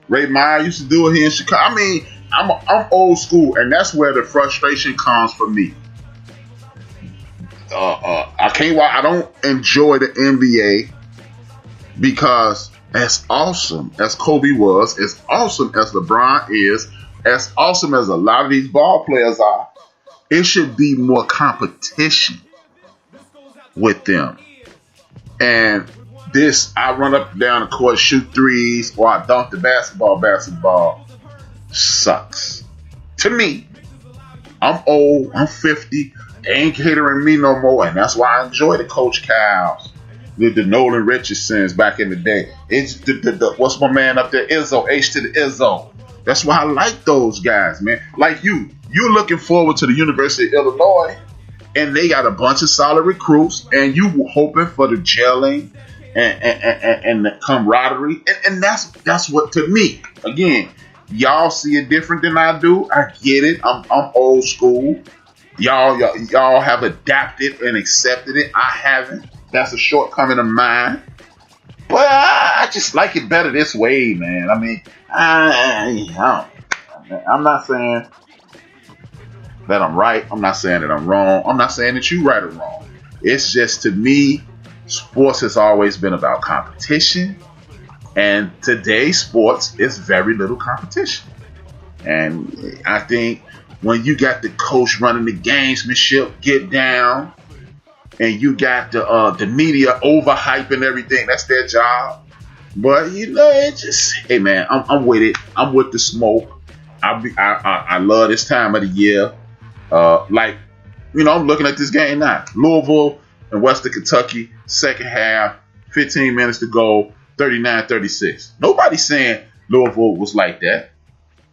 Ray Meyer used to do it here in Chicago. I mean, I'm old school, and that's where the frustration comes for me. I can't. I don't enjoy the NBA because as awesome as Kobe was, as awesome as LeBron is, as awesome as a lot of these ball players are, it should be more competition with them. And this, I run up and down the court, shoot threes, or I dunk the basketball. Basketball sucks. To me, I'm old, I'm 50, they ain't catering me no more, and that's why I enjoy the Coach Cow's, the Nolan Richardsons back in the day. It's the what's my man up there, Izzo, H to the Izzo. That's why I like those guys, man. Like you're looking forward to the University of Illinois, and they got a bunch of solid recruits, and you hoping for the gelling and the camaraderie, and that's what, to me, again, y'all see it different than I do. I get it. I'm old school. Y'all have adapted and accepted it. I haven't. That's a shortcoming of mine. But I just like it better this way, man. I mean, I'm not saying that I'm right. I'm not saying that I'm wrong. I'm not saying that you're right or wrong. It's just, to me, sports has always been about competition. And today's sports is very little competition. And I think when you got the coach running the gamesmanship, get down, and you got the media overhyping everything, that's their job. But it just, hey man, I'm with it. I'm with the smoke. I love this time of the year. I'm looking at this game now. Louisville and Western Kentucky, second half, 15 minutes to go, 39-36. Nobody's saying Louisville was like that.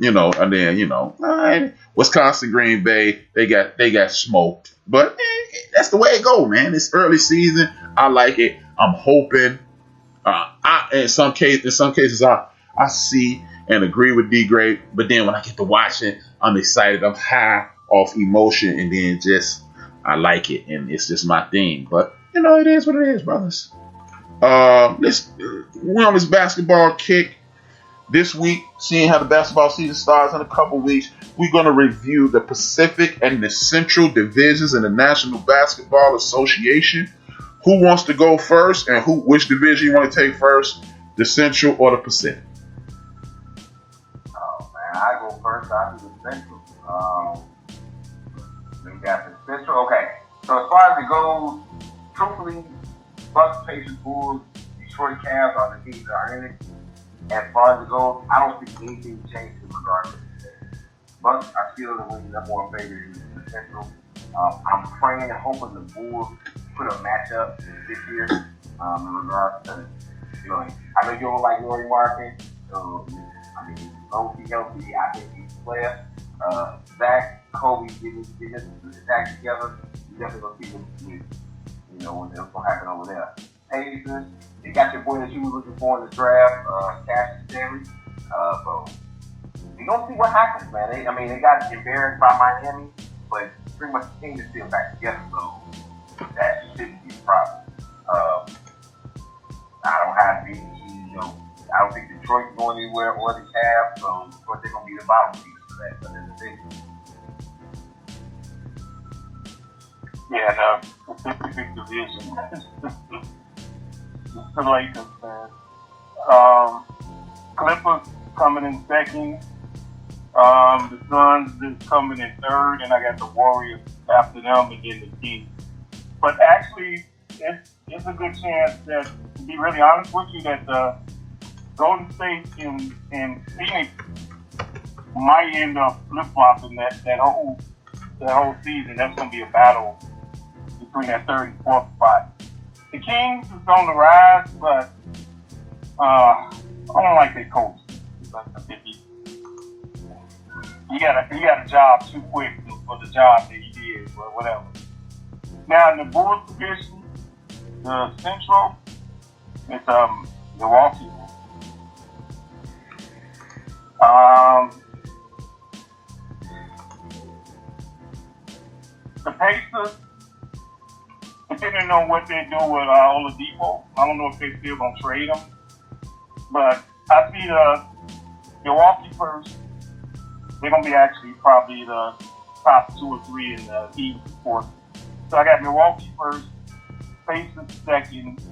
And then, Wisconsin, Green Bay, they got smoked. But that's the way it go, man. It's early season. I like it. I'm hoping. In some cases, I see and agree with D Great. But then when I get to watching, I'm excited. I'm high off emotion, and then I like it, and it's just my thing. But it is what it is, brothers. We're on this basketball kick this week, seeing how the basketball season starts in a couple weeks. We're going to review the Pacific and the Central divisions in the National Basketball Association. Who wants to go first, and which division you want to take first, the Central or the Pacific? Oh man, I go first. I do the Central. We got the Central. Okay, so as far as it goes, truthfully, Bucks, Pacers, Bulls, Detroit Cavs are the teams that are in it. As far as it goes, I don't think anything changed in regard to this. Bucks are still the winning number one favorite in the Central. I'm praying and hoping the Bulls put a matchup this year in regards to, I know you don't like Laurie Markin. As long as he's healthy, I think he's a player. Zach, Kobe, getting his attack together, you definitely going to see them, what's going to happen over there. Pacers, they got your boy that you were looking for in the draft, Cassius Stanley. So we're going to see what happens, man. They got embarrassed by Miami, but pretty much the team is still back together, so that shouldn't be a problem. I don't think Detroit's going anywhere or the Cavs, so of course they're going to be the bottom piece for that, but it's a Yeah, no, Pacific Division. The Lakers, man. Clippers coming in second. The Suns is coming in third, and I got the Warriors after them, and then the Kings. But actually, it's a good chance that, to be really honest with you, that Golden State and Phoenix might end up flip-flopping that whole season. That's going to be a battle between that third and fourth spot. The Kings is on the rise, but I don't like their coach. He got a job too quick for the job that he did, but whatever. Now in the Bulls division, the Central, it's Milwaukee. The Pacers, depending on what they do with Oladipo, I don't know if they still gonna trade him, but I see Milwaukee first. They're gonna be actually probably the top 2 or 3 in the East sports. So I got Milwaukee first, Pacers second,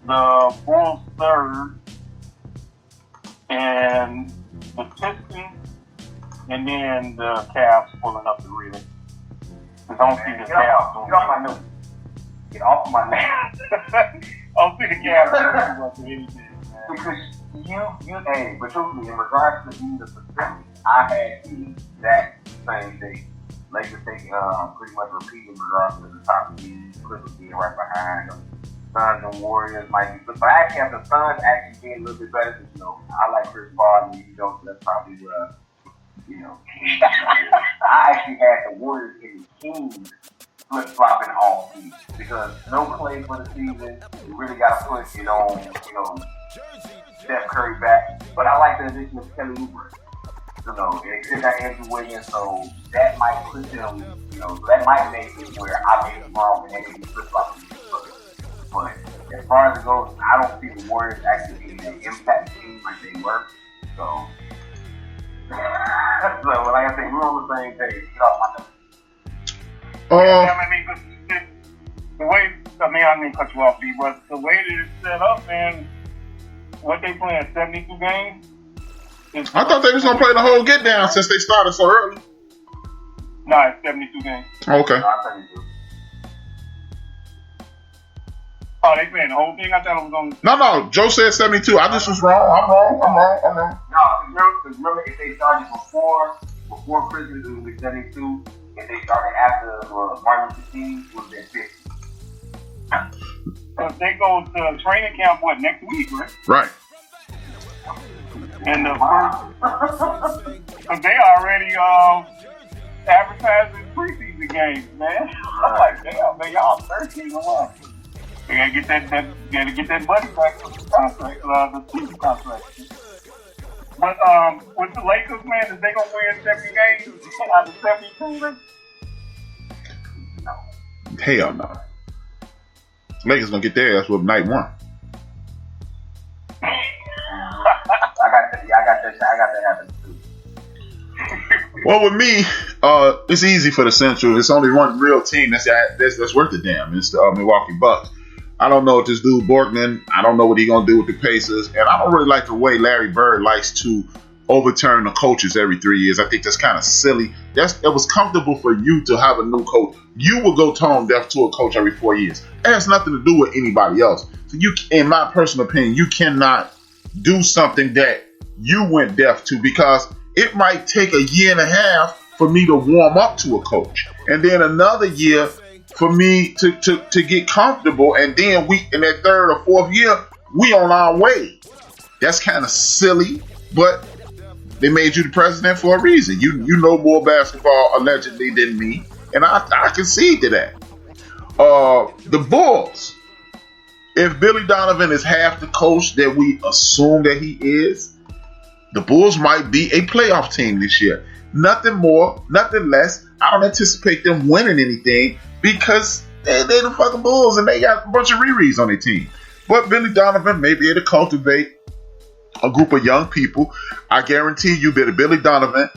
the Bulls third, and the Pistons, and then the Cavs pulling up the rear. Because I don't see the Cavs doing it. Get off my name. I don't see the Cavs doing anything, man. Because hey, but truthfully, in regards to being the Pacific, I had the exact same thing. Lakers taking pretty much repeating in regards to the top teams, Clippers being right behind them. Suns and Warriors might be, but I actually have the Suns actually being a little bit better because, you know, I like Chris Paul, and so that's probably you know, I actually had the Warriors and the Kings flip-flopping all season because no play for the season. You really got to put it on, you know, Steph Curry back. But I like the addition of Kelly Oubre. You know, they still got Andrew Wiggins, so that might put them, you know, so that might make it where I made them wrong and they can be flip-flopping. But as far as it goes, I don't see the Warriors actually being an impact team like they were. So like I say, we're on the same page. Get off my nose. I mean, the way, I didn't cut you off, B, but the way that it's set up, man, what they playing, 72 games? I thought they was going to play the whole get down since they started so early. No, it's 72 games. Okay. No, 72. Oh, they playing the whole thing? I thought it was on. No. Joe said 72. I just was wrong. I'm wrong. No, because remember, if they started before Christmas, it would be 72. If they started after Martin Luther King, it would have been 50. So they go to training camp, next week, right? Right. And the first, because they already advertising preseason games, man. I'm like, damn, man, y'all 13-1. They gotta get that money back for the contract, the season contract. But with the Lakers, man, is they gonna win 70 games out of 72? No. Hell no. Lakers gonna get their ass with night one. I got that happening too. Well, with me, it's easy for the Central. It's only one real team that's worth a damn. It's the Milwaukee Bucks. I don't know what this dude Borkman. I don't know what he's gonna do with the Pacers, and I don't really like the way Larry Bird likes to overturn the coaches every 3 years. I think that's kind of silly. It was comfortable for you to have a new coach. You will go tone deaf to a coach every 4 years. It has nothing to do with anybody else. So you, in my personal opinion, you cannot do something that you went deaf to because it might take a year and a half for me to warm up to a coach, and then another year for me to get comfortable, and then we in that third or fourth year we on our way. That's kind of silly, but they made you the president for a reason. You know more basketball allegedly than me, and I concede to that. The Bulls, if Billy Donovan is half the coach that we assume that he is, the Bulls might be a playoff team this year. Nothing more, nothing less. I don't anticipate them winning anything because they're the fucking Bulls and they got a bunch of rereads on their team. But Billy Donovan may be able to cultivate a group of young people. I guarantee you that Billy Donovan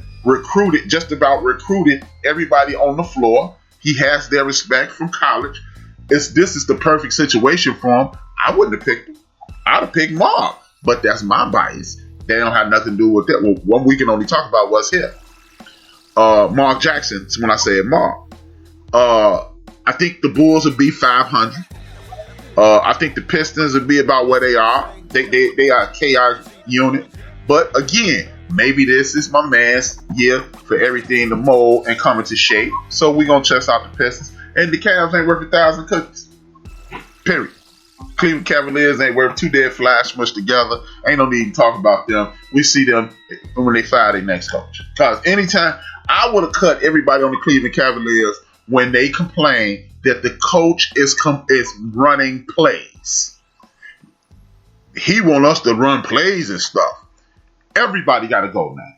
just about recruited everybody on the floor. He has their respect from college. This is the perfect situation for him. I wouldn't have picked him. I'd have picked Mark, but that's my bias. They don't have nothing to do with that. Well, one we can only talk about what's here. Mark Jackson, when I said Mark. I think the Bulls would be 500. I think the Pistons would be about where they are. They are a chaos unit. But again, maybe this is my man's year for everything to mold and come into shape. So we're going to chest out the Pistons. And the Cavs ain't worth 1,000 cookies. Period. Cleveland Cavaliers ain't worth 2 dead flies smushed together. Ain't no need to talk about them. We see them when they fire their next coach. Because anytime, I would have cut everybody on the Cleveland Cavaliers when they complain that the coach is running plays. He want us to run plays and stuff. Everybody got to go now.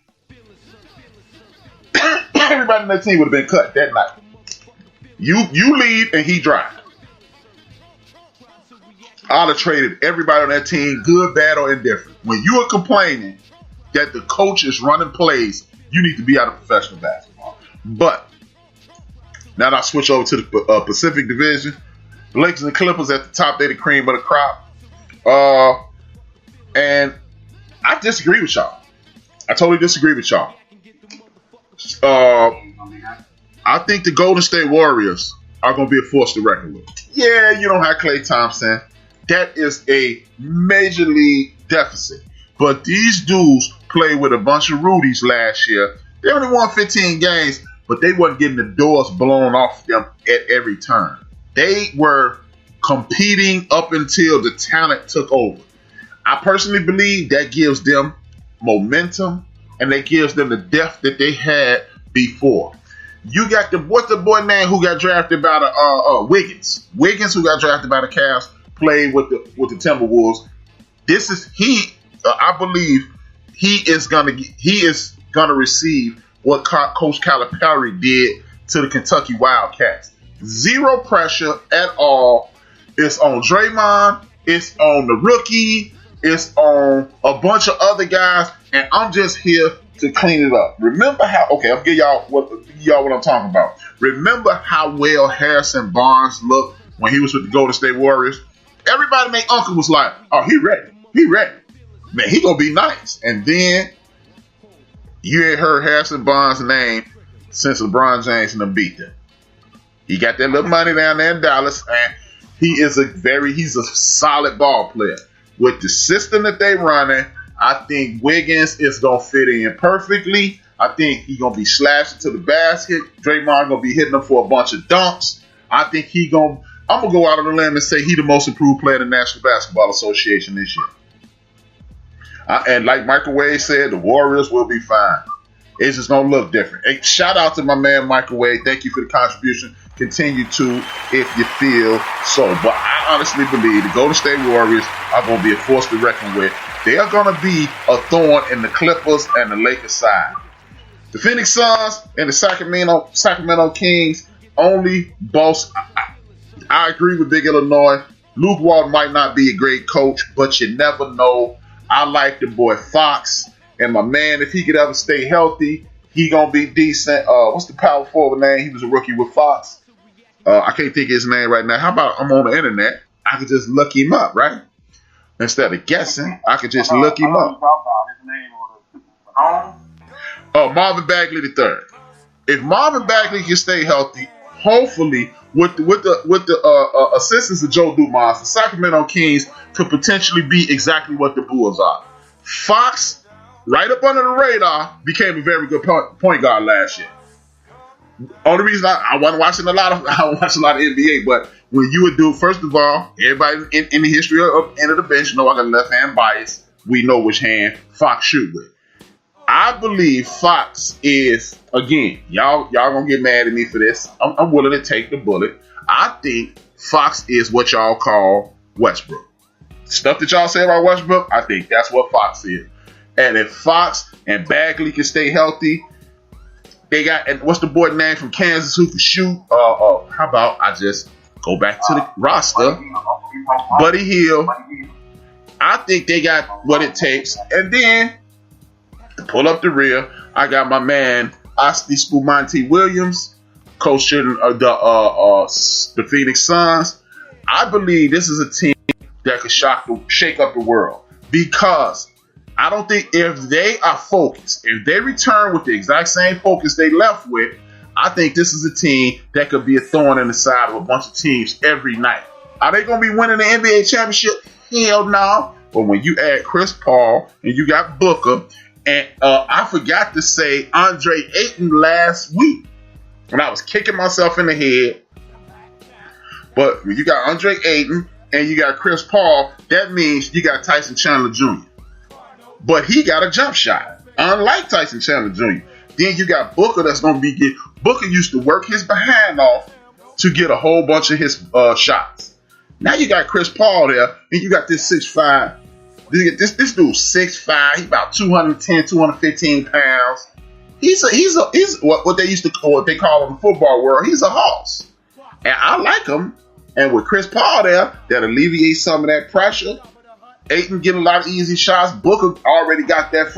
Everybody on that team would have been cut that night. You leave and he drive. I'd have traded everybody on that team, good, bad, or indifferent. When you are complaining that the coach is running plays, you need to be out of professional basketball. But now that I switch over to the Pacific Division, the Lakers and the Clippers at the top, they're the cream of the crop. And I disagree with y'all. I totally disagree with y'all. I think the Golden State Warriors are going to be a force to reckon with. Yeah, you don't have Klay Thompson. That is a major league deficit. But these dudes played with a bunch of Rudies last year. They only won 15 games, but they wasn't getting the doors blown off them at every turn. They were competing up until the talent took over. I personally believe that gives them momentum and that gives them the depth that they had before. You got what's the boy name who got drafted by the Wiggins? Wiggins, who got drafted by the Cavs, played with the Timberwolves. This is I believe he is gonna receive what Coach Calipari did to the Kentucky Wildcats. Zero pressure at all. It's on Draymond. It's on the rookie. It's on a bunch of other guys, and I'm just here to clean it up. Remember how? Okay, I'll give y'all what I'm talking about. Remember how well Harrison Barnes looked when he was with the Golden State Warriors? Everybody in their uncle was like, "Oh, he ready. He ready. Man, he gonna be nice." And then you ain't heard Harrison Barnes' name since LeBron James and them beat them. He got that little money down there in Dallas, and he's a solid ball player. With the system that they running, I think Wiggins is going to fit in perfectly. I think he's going to be slashing to the basket. Draymond going to be hitting him for a bunch of dunks. I think I'm going to go out on a limb and say he's the most improved player in the National Basketball Association this year. And like Microwave said, the Warriors will be fine. It's just going to look different. Hey, shout out to my man Microwave. Thank you for the contribution. Continue to if you feel so. But I honestly believe the Golden State Warriors are going to be a force to reckon with. They are going to be a thorn in the Clippers and the Lakers side. The Phoenix Suns and the Sacramento Kings only boast. I agree with Big Illinois. Luke Walton might not be a great coach, but you never know. I like the boy Fox. And my man, if he could ever stay healthy, he going to be decent. What's the power forward name? He was a rookie with Fox. I can't think of his name right now. How about I'm on the internet? I could just look him up, right? Instead of guessing, I could just look him up. Marvin Bagley III. If Marvin Bagley can stay healthy, hopefully with the assistance of Joe Dumars, the Sacramento Kings could potentially be exactly what the Bulls are. Fox, right up under the radar, became a very good point guard last year. Only reason I wasn't watching a lot of NBA, but when you would do, first of all, everybody in the history of end of the bench know I got left hand bias. We know which hand Fox shoot with. I believe Fox is, again, y'all gonna get mad at me for this. I'm willing to take the bullet. I think Fox is what y'all call Westbrook. Stuff that y'all say about Westbrook, I think that's what Fox is. And if Fox and Bagley can stay healthy, they got, and what's the boy name from Kansas who can shoot? How about I just go back to the roster? Buddy Hield. I think they got what it takes. And then to pull up the rear, I got my man Asti Spumante Williams, coaching the Phoenix Suns. I believe this is a team that could shake up the world, because I don't think if they are focused, if they return with the exact same focus they left with, I think this is a team that could be a thorn in the side of a bunch of teams every night. Are they going to be winning the NBA championship? Hell no. But when you add Chris Paul and you got Booker, and I forgot to say Andre Ayton last week, and I was kicking myself in the head. But when you got Andre Ayton and you got Chris Paul, that means you got Tyson Chandler Jr. But he got a jump shot, unlike Tyson Chandler Jr. Then you got Booker that's going to be Booker used to work his behind off to get a whole bunch of his shots. Now you got Chris Paul there, and you got this 6'5". This dude's 6'5". He's about 210, 215 pounds. He's what they used to call, what they call in the football world. He's a hoss, and I like him. And with Chris Paul there, that alleviates some of that pressure. Ayton getting a lot of easy shots. Booker already got that